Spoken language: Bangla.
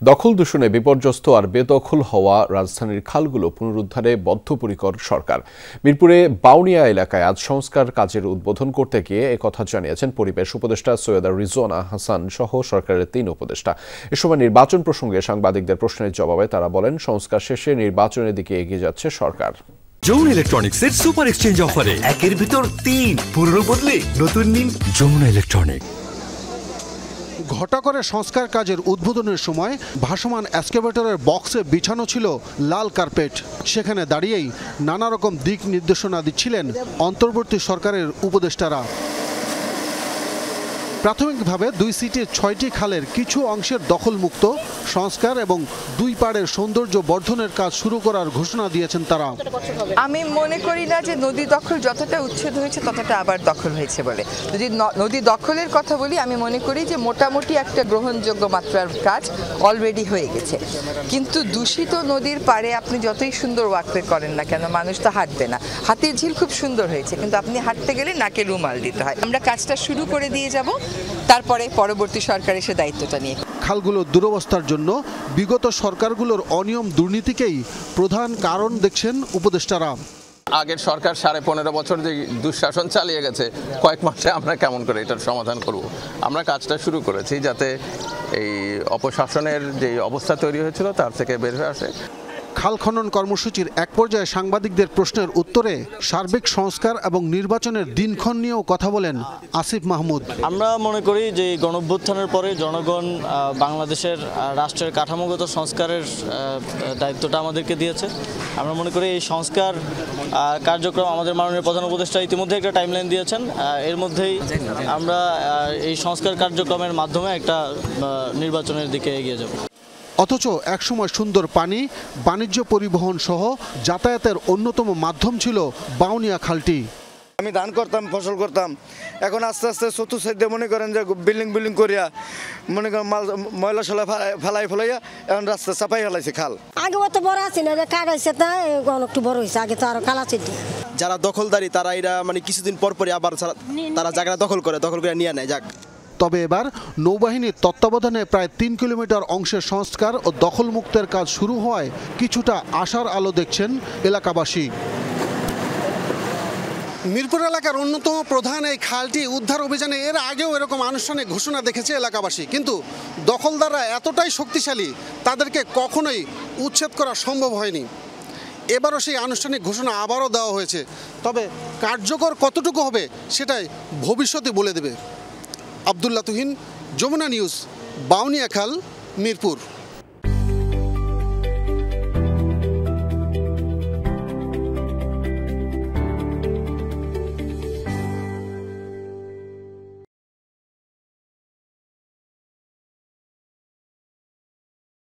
দখল দূষণে বিপর্যস্ত আর বেদখল হওয়া রাজধানীর খালগুলো পুনরুদ্ধারে বদ্ধপরিকর সরকার। মিরপুরে বাউনিয়া এলাকায় আজ সংস্কার কাজের উদ্বোধন করতে গিয়ে একথা জানিয়েছেন পরিবেশ উপদেষ্টা সৈয়দা রিজওয়ানা হাসান সহ সরকারের ৩ উপদেষ্টা। এ সময় নির্বাচন প্রসঙ্গে সাংবাদিকদের প্রশ্নের জবাবে তারা বলেন, সংস্কার শেষে নির্বাচনের দিকে এগিয়ে যাচ্ছে সরকার। যমুনা ইলেকট্রনিক্সের সুপার এক্সচেঞ্জ অফারে 1-এর ভিতর 3 পুরনো বদলে নতুন নিন যমুনা ইলেকট্রনিক্স। ঘটা করে সংস্কার কাজের উদ্বোধনের সময় ভাসমান এক্সকাভেটরের বক্সে বিছানো ছিল লাল কার্পেট। সেখানে দাঁড়িয়েই নানা রকম দিক নির্দেশনা দিচ্ছিলেন অন্তর্বর্তী সরকারের উপদেষ্টারা। প্রাথমিকভাবে 2 সিটির 6টি খালের কিছু অংশের দখলমুক্ত সংস্কার এবং 2 পাড়ের সৌন্দর্য বর্ধনের কাজ শুরু করার ঘোষণা দিয়েছেন তারা। আমি মনে করি না যে নদী দখল যতটা উচ্ছেদ হয়েছে ততটা আবার দখল হয়েছে বলে। যদি নদী দখলের কথা বলি, আমি মনে করি যে মোটামুটি একটা গ্রহণযোগ্য মাত্রার কাজ অলরেডি হয়ে গেছে। কিন্তু দূষিত নদীর পাড়ে আপনি যতই সুন্দর ওয়াকওয়ে করেন না কেন, মানুষ তো হাঁটবে না। হাতির ঝিল খুব সুন্দর হয়েছে, কিন্তু আপনি হাঁটতে গেলে নাকে রুমাল দিতে হয়। আমরা কাজটা শুরু করে দিয়ে যাব, তারপরে পরবর্তী সরকার এসে দায়িত্বটা নিয়ে। খালগুলোর দুরবস্থার জন্য বিগত সরকারগুলোর অনিয়ম দুর্নীতিকেই প্রধান কারণ দেখছেন উপদেষ্টারা। আগের সরকার 15.5 বছর যে দুঃশাসন চালিয়ে গেছে, কয়েক মাসে আমরা কেমন করে এটার সমাধান করব। আমরা কাজটা শুরু করেছি যাতে এই অপশাসনের যে অবস্থা তৈরি হয়েছিল তার থেকে বের হয়ে আসে। খাল খনন কর্মসূচির এক পর্যায়ে সাংবাদিকদের প্রশ্নের উত্তরে সার্বিক সংস্কার এবং নির্বাচনের দিনক্ষণ নিয়েও কথা বলেন আসিফ মাহমুদ। আমরা মনে করি যে গণঅভ্যুত্থানের পরে জনগণ বাংলাদেশের রাষ্ট্রের কাঠামোগত সংস্কারের দায়িত্বটা আমাদেরকে দিয়েছে। আমরা মনে করি এই সংস্কার কার্যক্রম আমাদের মাননীয় প্রধান উপদেষ্টা ইতিমধ্যে একটা টাইমলাইন দিয়েছেন। এর মধ্যেই আমরা এই সংস্কার কার্যক্রমের মাধ্যমে একটা নির্বাচনের দিকে এগিয়ে যাব। অথচ একসময় সুন্দর পানি, বাণিজ্য পরিবহন সহ যাতায়াতের অন্যতম মাধ্যম ছিল বাউনিয়া খালটি। আমি ধান করতাম, ফসল করতাম, এখন আস্তে আস্তে চতুর্থ সাইডে মনে করেন যে বিল্ডিং করিয়া মনে করেন ময়লা সলা ফেলাইয়া এখন রাস্তা চাপাই ফেলাইছে খাল। আগে অত বড় আছে না, কাটাইছে তা একটু বড় হয়েছে, আগে তো আরো খাল আছে। যারা দখলদারি তারা এরা কিছুদিন পর পরই আবার তারা জায়গাটা দখল করে নিয়ে নেয়। যাক, তবে এবার নৌবাহিনীর তত্ত্বাবধানে প্রায় 3 কিলোমিটার অংশের সংস্কার ও দখলমুক্তের কাজ শুরু হওয়ায় কিছুটা আশার আলো দেখছেন এলাকাবাসী। মিরপুর এলাকার অন্যতম প্রধান এই খালটি উদ্ধার অভিযানে এর আগেও এরকম আনুষ্ঠানিক ঘোষণা দেখেছে এলাকাবাসী, কিন্তু দখলদাররা এতটাই শক্তিশালী তাদেরকে কখনোই উচ্ছেদ করা সম্ভব হয়নি। এবারও সেই আনুষ্ঠানিক ঘোষণা আবারও দেওয়া হয়েছে, তবে কার্যকর কতটুকু হবে সেটাই ভবিষ্যতে বলে দেবে। আব্দুল্লাহ তুহিন, যমুনা নিউজ, বাউনিয়া খাল, মিরপুর।